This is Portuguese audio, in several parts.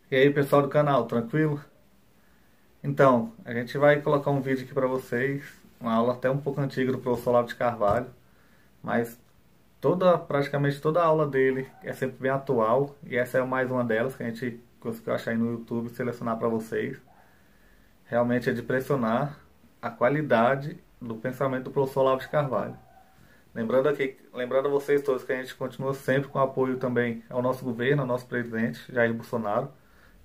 E aí, pessoal do canal, tranquilo? Então, a gente vai colocar um vídeo aqui para vocês, uma aula até um pouco antiga do professor Olavo de Carvalho, mas praticamente toda a aula dele é sempre bem atual, e essa é mais uma delas que a gente conseguiu achar aí no YouTube e selecionar para vocês. Realmente é de impressionar a qualidade do pensamento do professor Olavo de Carvalho. Lembrando a vocês todos que a gente continua sempre com apoio também ao nosso governo, ao nosso presidente Jair Bolsonaro.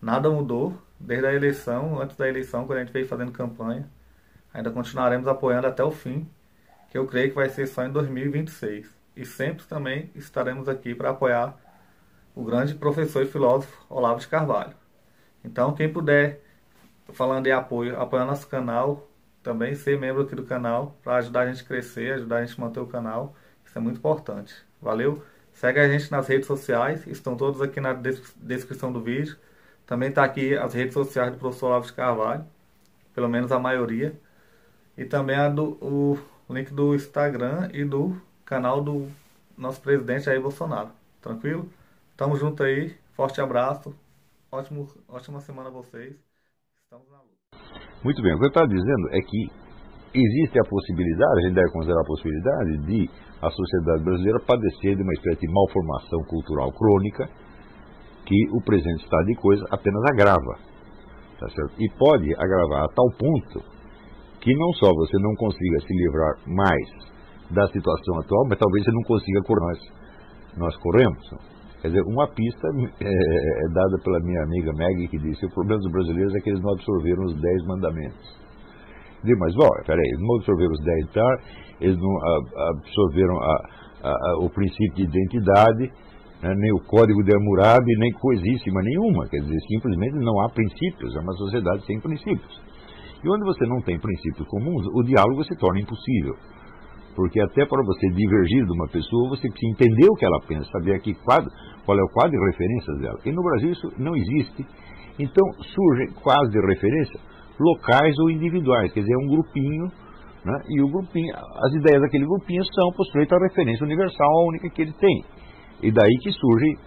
Nada mudou desde a eleição, antes da eleição, quando a gente veio fazendo campanha. Ainda continuaremos apoiando até o fim, que eu creio que vai ser só em 2026. E sempre também estaremos aqui para apoiar o grande professor e filósofo Olavo de Carvalho. Então, quem puder, falando em apoio, apoiar nosso canal, também ser membro aqui do canal, para ajudar a gente a crescer, ajudar a gente a manter o canal. Isso é muito importante. Valeu? Segue a gente nas redes sociais, estão todos aqui na descrição do vídeo. Também está aqui as redes sociais do professor Olavo de Carvalho, pelo menos a maioria. E também o link do Instagram e do canal do nosso presidente Jair Bolsonaro. Tranquilo? Tamo junto aí. Forte abraço. Ótima semana a vocês. Estamos na luta. Muito bem, o que eu estava dizendo é que existe a possibilidade, a gente deve considerar a possibilidade de a sociedade brasileira padecer de uma espécie de malformação cultural crônica que o presente estado de coisa apenas agrava, tá certo? E pode agravar a tal ponto que não só você não consiga se livrar mais da situação atual, mas talvez você não consiga correr. Nós corremos. Quer dizer, uma pista é dada pela minha amiga Maggie, que disse: o problema dos brasileiros é que eles não absorveram os 10 mandamentos. Eu digo, mas, peraí, eles não absorveram os 10 eles não absorveram o princípio de identidade, né, nem o código de Hammurabi, nem coisíssima nenhuma. Quer dizer, simplesmente não há princípios, é uma sociedade sem princípios. E onde você não tem princípios comuns, o diálogo se torna impossível. Porque até para você divergir de uma pessoa, você precisa entender o que ela pensa, saber aqui qual é o quadro de referências dela. E no Brasil isso não existe. Então surgem quadros de referência locais ou individuais, quer dizer, é um grupinho, né, e o grupinho, as ideias daquele grupinho são, por sujeito, a referência universal, a única que ele tem. E daí que surgem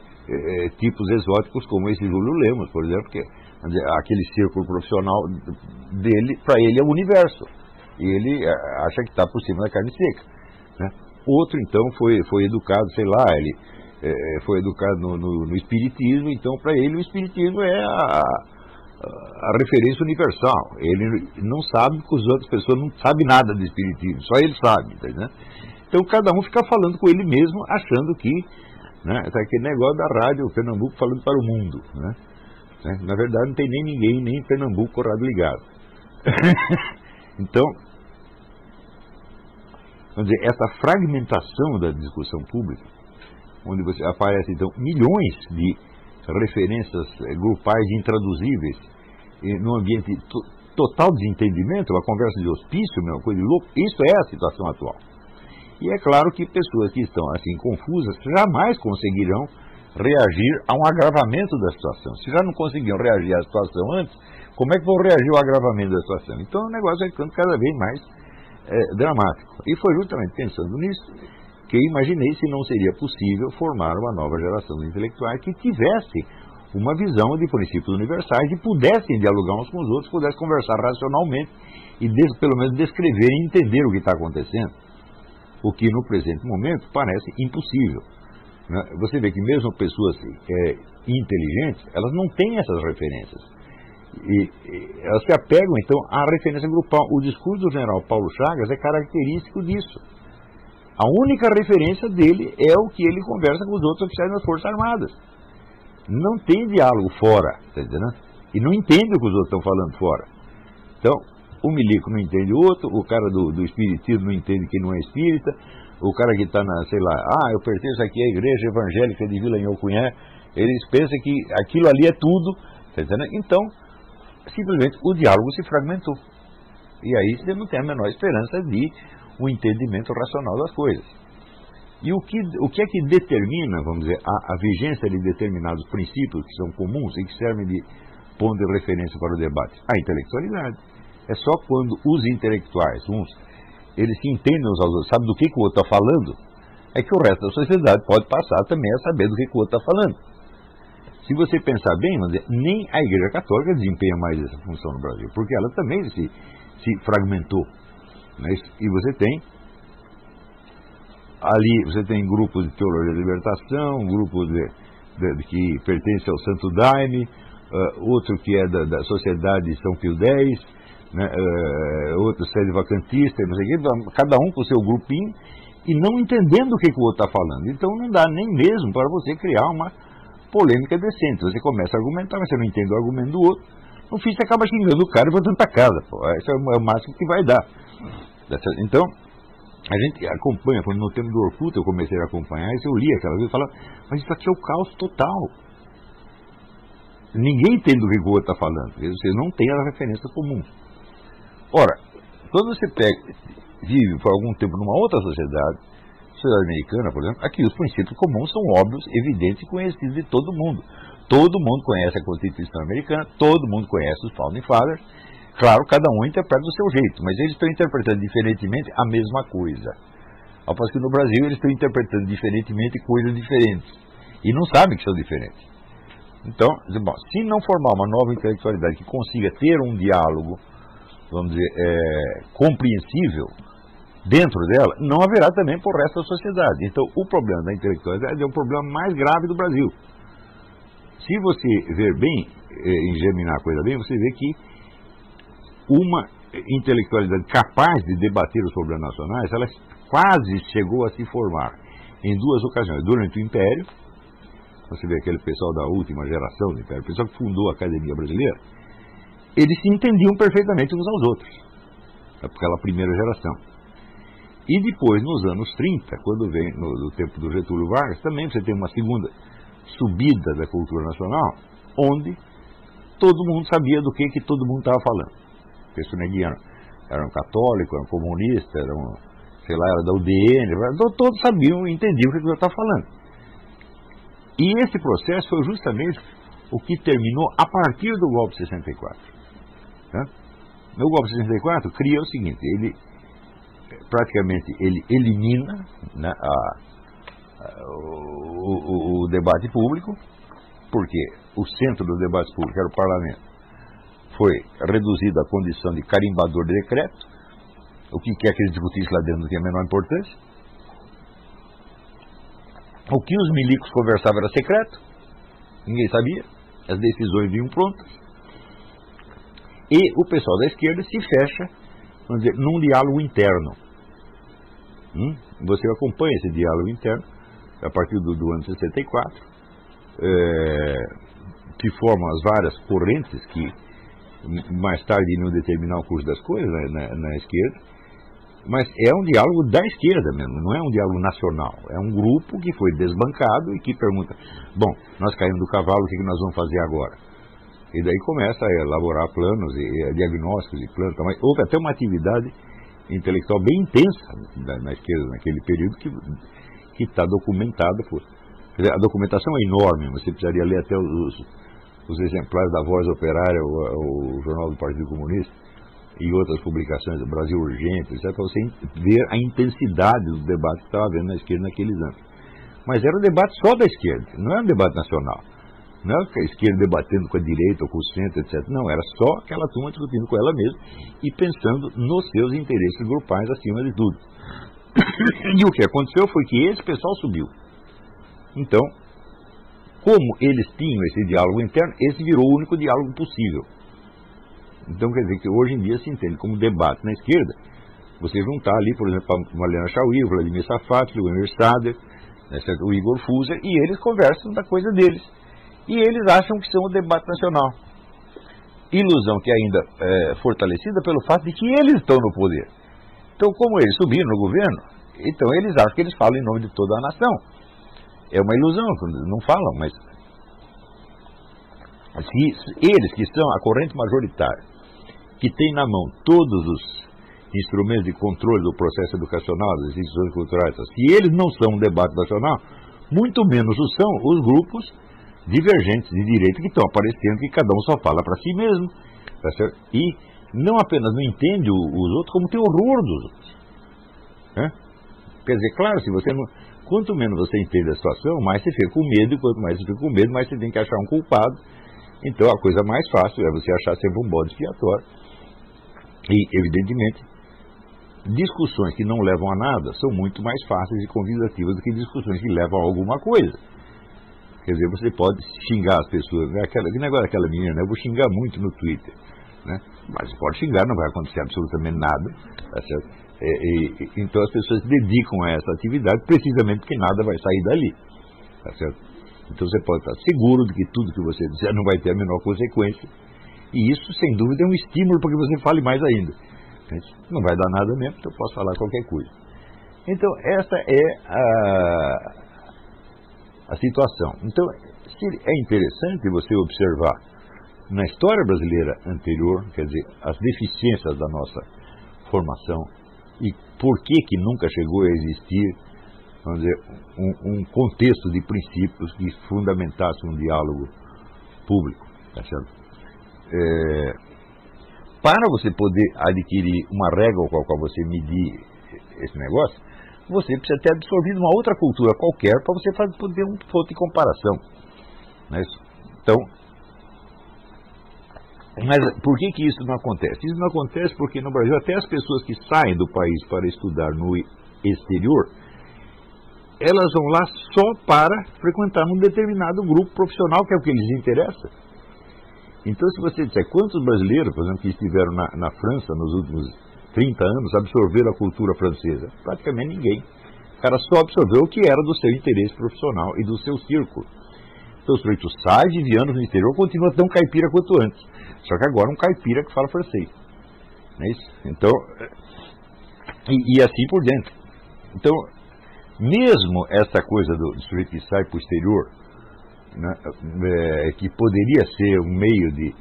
tipos exóticos como esse Júlio Lemos, por exemplo, que aquele círculo profissional dele, para ele é o universo. E ele acha que está por cima da carne seca, né? Outro, então, foi educado, sei lá, ele foi educado no espiritismo, então para ele o espiritismo é a referência universal. Ele não sabe que as outras pessoas não sabem nada do espiritismo, só ele sabe, tá, né? Então cada um fica falando com ele mesmo, achando que, né, tá aquele negócio da rádio Pernambuco falando para o mundo, né? Na verdade não tem nem ninguém, nem em Pernambuco com o rádio ligado. Então, vamos dizer, essa fragmentação da discussão pública, onde você aparece então milhões de referências grupais intraduzíveis, num ambiente total desentendimento, uma conversa de hospício, uma coisa de louco, isso é a situação atual. E é claro que pessoas que estão assim confusas jamais conseguirão reagir a um agravamento da situação. Se já não conseguiam reagir à situação antes, como é que vão reagir ao agravamento da situação? Então o negócio vai ficando cada vez mais dramático. E foi justamente pensando nisso que eu imaginei se não seria possível formar uma nova geração de intelectuais que tivesse uma visão de princípios universais e pudessem dialogar uns com os outros, pudessem conversar racionalmente e pelo menos descrever e entender o que está acontecendo. O que no presente momento parece impossível, né? Você vê que mesmo pessoas inteligentes, elas não têm essas referências. E elas se apegam então à referência grupal. O discurso do general Paulo Chagas é característico disso. A única referência dele é o que ele conversa com os outros oficiais das Forças Armadas. Não tem diálogo fora, tá entendendo? E não entende o que os outros estão falando fora. Então, o milico não entende o outro, o cara do espiritismo não entende que não é espírita, o cara que está sei lá, eu pertenço aqui à igreja evangélica de Vila Nhocuné, eles pensam que aquilo ali é tudo, tá entendendo? Então, simplesmente o diálogo se fragmentou. E aí você não tem a menor esperança de um entendimento racional das coisas. E o que é que determina, vamos dizer, a vigência de determinados princípios que são comuns e que servem de ponto de referência para o debate? A intelectualidade. É só quando os intelectuais, eles se entendem uns aos outros, sabem do que o outro está falando, é que o resto da sociedade pode passar também a saber do que o outro está falando. se você pensar bem, vamos dizer, nem a Igreja Católica desempenha mais essa função no Brasil, porque ela também se fragmentou. Né? E você tem ali, você tem grupos de teologia da libertação, grupos que pertencem ao Santo Daime, outro que é da Sociedade de São Pio X, né? Outro sede vacantista, não sei o quê, cada um com o seu grupinho, e não entendendo o que o outro está falando. Então não dá nem mesmo para você criar uma polêmica decente. Você começa a argumentar, mas você não entende o argumento do outro. No fim, você acaba xingando o cara e voltando para casa. Esse é o máximo que vai dar. Então, a gente acompanha, no tempo do Orkut eu comecei a acompanhar, e eu li aquela vez e falava, mas isso aqui é o caos total. Ninguém entende o que o outro está falando. Você não tem a referência comum. Ora, quando você vive por algum tempo numa outra sociedade americana, por exemplo, aqui os princípios comuns são óbvios, evidentes e conhecidos de todo mundo. Todo mundo conhece a Constituição americana, todo mundo conhece os Founding Fathers. Claro, cada um interpreta do seu jeito, mas eles estão interpretando diferentemente a mesma coisa. Ao passo que no Brasil eles estão interpretando diferentemente coisas diferentes. E não sabem que são diferentes. Então, bom, se não formar uma nova intelectualidade que consiga ter um diálogo, vamos dizer, compreensível dentro dela, não haverá também para o resto da sociedade. Então, o problema da intelectualidade é um problema mais grave do Brasil. Se você ver bem, examinar a coisa bem, você vê que uma intelectualidade capaz de debater os problemas nacionais, ela quase chegou a se formar em duas ocasiões. Durante o Império, você vê aquele pessoal da última geração do Império, o pessoal que fundou a Academia Brasileira, eles se entendiam perfeitamente uns aos outros, aquela primeira geração. E depois, nos anos 30, quando vem no tempo do Getúlio Vargas, também você tem uma segunda subida da cultura nacional, onde todo mundo sabia do que todo mundo estava falando. Porque neguinho era um católico, era um comunista, era da UDN, todos sabiam e entendiam o que eu estava falando. E esse processo foi justamente o que terminou a partir do golpe de 64. Tá? No golpe de 64 cria o seguinte, ele elimina, né, o debate público, porque o centro do debate público era o parlamento, foi reduzido à condição de carimbador de decreto. O que quer que eles discutissem lá dentro não tinha a menor importância. O que os milicos conversavam era secreto, ninguém sabia, as decisões vinham prontas. E o pessoal da esquerda se fecha, vamos dizer, num diálogo interno. Você acompanha esse diálogo interno a partir do ano 64, que formam as várias correntes que mais tarde iriam determinar o curso das coisas na esquerda. Mas é um diálogo da esquerda mesmo, não é um diálogo nacional. É um grupo que foi desbancado e que pergunta, bom, nós caímos do cavalo, o que nós vamos fazer agora? E daí começa a elaborar planos e diagnósticos e planos. Mas houve até uma atividade intelectual bem intensa na esquerda naquele período que está documentada. A documentação é enorme, você precisaria ler até os exemplares da Voz Operária, o Jornal do Partido Comunista, e outras publicações do Brasil Urgente, etc., para você ver a intensidade do debate que estava havendo na esquerda naqueles anos. Mas era um debate só da esquerda, não era um debate nacional. Não era a esquerda debatendo com a direita ou com o centro, etc. Não, era só aquela turma discutindo com ela mesma e pensando nos seus interesses grupais acima de tudo. E o que aconteceu foi que esse pessoal subiu. Então, como eles tinham esse diálogo interno, esse virou o único diálogo possível. Então quer dizer que hoje em dia se entende como debate na esquerda, você juntar ali, por exemplo, a Mariana Chauí, o Vladimir Safatli, o Emir Sader, né, o Igor Fuser, e eles conversam da coisa deles. E eles acham que são o debate nacional. Ilusão que ainda é fortalecida pelo fato de que eles estão no poder. Então, como eles subiram no governo, então eles acham que eles falam em nome de toda a nação. É uma ilusão, não falam, mas se eles que são a corrente majoritária, que tem na mão todos os instrumentos de controle do processo educacional, das instituições culturais, se eles não são um debate nacional, muito menos o são os grupos divergentes de direita que estão aparecendo, que cada um só fala para si mesmo, tá certo? E não apenas não entende os outros, como tem horror dos outros. Né? Quer dizer, claro, se você Quanto menos você entende a situação, mais você fica com medo, e quanto mais você fica com medo, mais você tem que achar um culpado. Então a coisa mais fácil é você achar sempre um bode expiatório. E, evidentemente, discussões que não levam a nada são muito mais fáceis e convidativas do que discussões que levam a alguma coisa. Quer dizer, você pode xingar as pessoas. Que negócio daquela menina, eu vou xingar muito no Twitter, né? Mas pode xingar, não vai acontecer absolutamente nada, tá certo? Então as pessoas se dedicam a essa atividade precisamente porque nada vai sair dali, tá certo? Então você pode estar seguro de que tudo que você disser não vai ter a menor consequência, e isso sem dúvida é um estímulo para que você fale mais ainda. Não vai dar nada mesmo, então eu posso falar qualquer coisa. Então essa é a situação. Então é interessante você observar na história brasileira anterior, quer dizer, as deficiências da nossa formação e por que nunca chegou a existir, vamos dizer, um contexto de princípios que fundamentasse um diálogo público, tá certo? Para você poder adquirir uma régua com a qual você medir esse negócio, você precisa ter absorvido uma outra cultura qualquer para você poder um ponto de comparação, né? Então, mas por que isso não acontece? Isso não acontece porque no Brasil até as pessoas que saem do país para estudar no exterior, elas vão lá só para frequentar um determinado grupo profissional, que é o que lhes interessa. Então, se você disser quantos brasileiros, por exemplo, que estiveram na França nos últimos 30 anos, absorveram a cultura francesa? Praticamente ninguém. O cara só absorveu o que era do seu interesse profissional e do seu círculo. Então, o sujeito sai de anos no exterior, continua tão caipira quanto antes. Só que agora um caipira que fala francês. Não é isso? Então, e assim por dentro. Então, mesmo essa coisa do sujeito que sai para o exterior, né, que poderia ser um meio de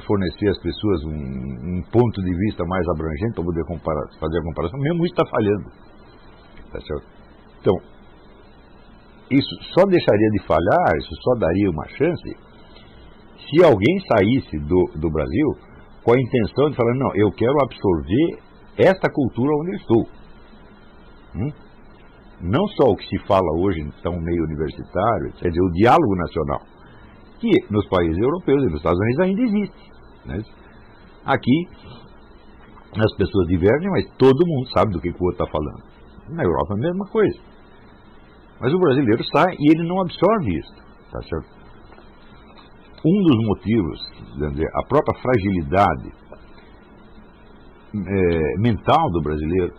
fornecer às pessoas um ponto de vista mais abrangente para poder fazer a comparação, mesmo isso está falhando. Tá certo? Então, isso só deixaria de falhar, isso só daria uma chance se alguém saísse do Brasil com a intenção de falar, não, eu quero absorver esta cultura onde eu estou. Não só o que se fala hoje no meio universitário, quer dizer, o diálogo nacional, que nos países europeus e nos Estados Unidos ainda existe, né? Aqui as pessoas divergem, mas todo mundo sabe do que o outro está falando. Na Europa é a mesma coisa. Mas o brasileiro sai e ele não absorve isso, tá certo? Um dos motivos, a própria fragilidade mental do brasileiro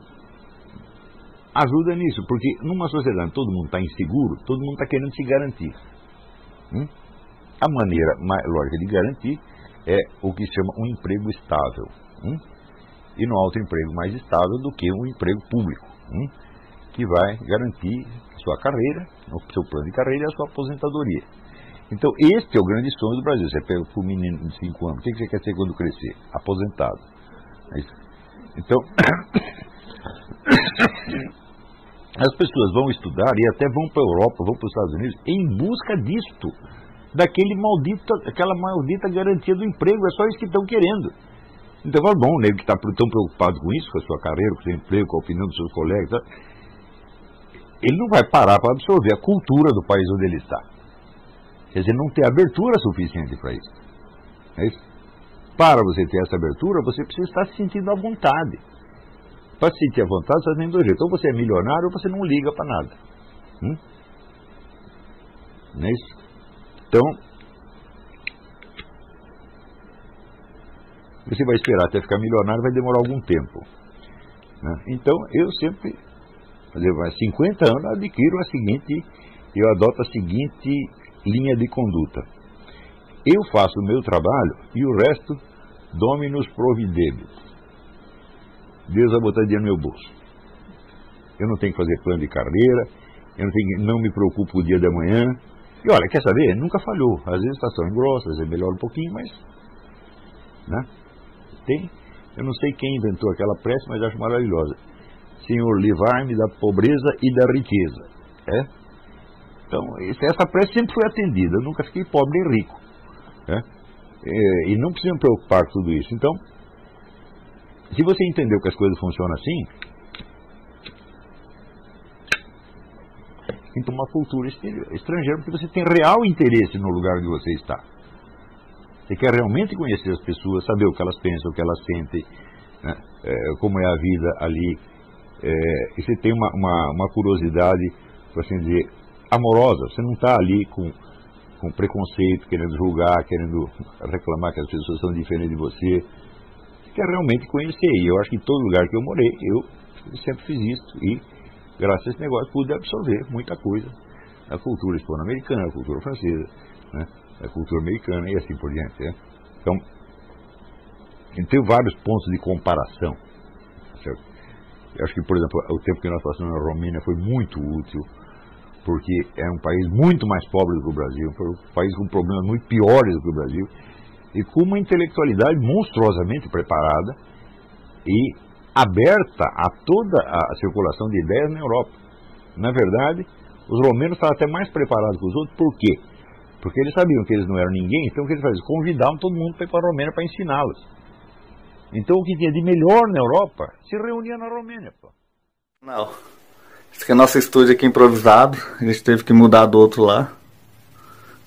ajuda nisso, porque numa sociedade todo mundo está inseguro, todo mundo está querendo se garantir. A maneira mais lógica de garantir é o que se chama um emprego estável. E não há outro emprego mais estável do que um emprego público, que vai garantir a sua carreira, o seu plano de carreira e a sua aposentadoria. Então, este é o grande sonho do Brasil. Você pega para um menino de 5 anos, o que você quer ser quando crescer? Aposentado. É isso. Então, as pessoas vão estudar e até vão para a Europa, vão para os Estados Unidos, em busca disto, aquela maldita garantia do emprego. É só isso que estão querendo. Então, bom, o nego que está tão preocupado com isso, com a sua carreira, com o seu emprego, com a opinião dos seus colegas, tá? Ele não vai parar para absorver a cultura do país onde ele está. Quer dizer, não tem abertura suficiente para isso. É isso. Para você ter essa abertura, você precisa estar se sentindo à vontade. Para se sentir à vontade, você tem dois jeitos. Ou você é milionário ou você não liga para nada. Não é isso? Então, você vai esperar até ficar milionário, vai demorar algum tempo. Né? Então, eu sempre, há 50 anos, eu adoto a seguinte linha de conduta. Eu faço o meu trabalho e o resto, dominus providebit. Deus vai botar dinheiro no meu bolso. Eu não tenho que fazer plano de carreira, não me preocupo com o dia de amanhã. E olha, quer saber? Nunca falhou. Às vezes está só engrossa, às vezes melhora um pouquinho, mas... Né? Eu não sei quem inventou aquela prece, mas acho maravilhosa. Senhor, livrai-me da pobreza e da riqueza. Então, essa prece sempre foi atendida. Eu nunca fiquei pobre nem rico. E não precisa me preocupar com tudo isso. Então, se você entendeu que as coisas funcionam assim, para uma cultura estrangeira, porque você tem real interesse no lugar onde você está. Você quer realmente conhecer as pessoas, saber o que elas pensam, o que elas sentem, né? Como é a vida ali. E você tem uma curiosidade, por assim dizer, amorosa. Você não está ali com preconceito, querendo julgar, querendo reclamar que as pessoas são diferentes de você. Você quer realmente conhecer. E eu acho que em todo lugar que eu morei, eu sempre fiz isso. E graças a esse negócio pude absorver muita coisa. A cultura hispano-americana, a cultura francesa, né? A cultura americana e assim por diante. Né? Então, eu tenho vários pontos de comparação. Certo? Eu acho que, por exemplo, o tempo que nós passamos na Romênia foi muito útil, porque é um país muito mais pobre do que o Brasil, um país com problemas muito piores do que o Brasil, e com uma intelectualidade monstruosamente preparada e aberta a toda a circulação de ideias na Europa. Na verdade, os romenos estavam até mais preparados que os outros. Por quê? Porque eles sabiam que eles não eram ninguém, então o que eles faziam? Convidavam todo mundo para ir para a Romênia para ensiná-los. Então o que tinha de melhor na Europa se reunia na Romênia. Pô. Não. Esse aqui é nosso estúdio aqui improvisado. A gente teve que mudar do outro lá.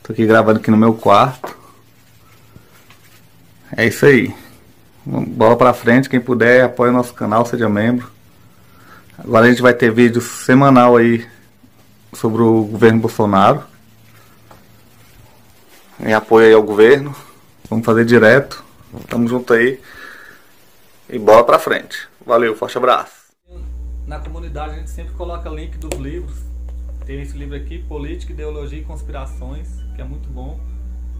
Tô aqui gravando aqui no meu quarto. É isso aí. Bola pra frente. Quem puder, apoie o nosso canal, seja membro. Agora a gente vai ter vídeo semanal aí sobre o governo Bolsonaro. Em apoio aí ao governo. Vamos fazer direto. Tamo junto aí. E bola pra frente. Valeu, forte abraço. Na comunidade a gente sempre coloca link dos livros. Tem esse livro aqui, Política, Ideologia e Conspirações, que é muito bom.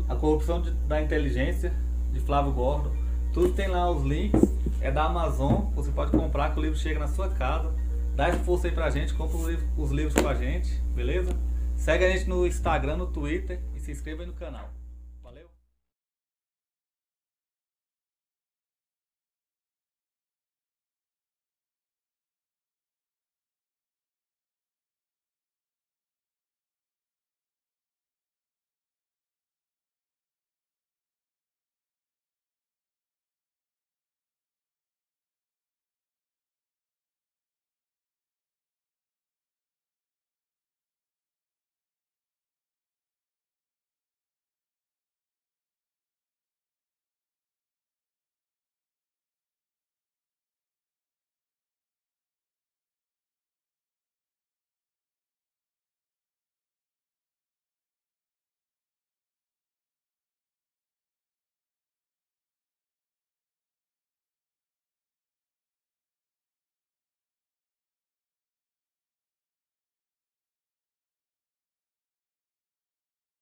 A Corrupção da Inteligência, de Flávio Gordon. Tudo tem lá os links. É da Amazon. Você pode comprar que o livro chega na sua casa. Dá essa força aí pra gente. Compra os livros com a gente. Beleza? Segue a gente no Instagram, no Twitter. E se inscreva aí no canal.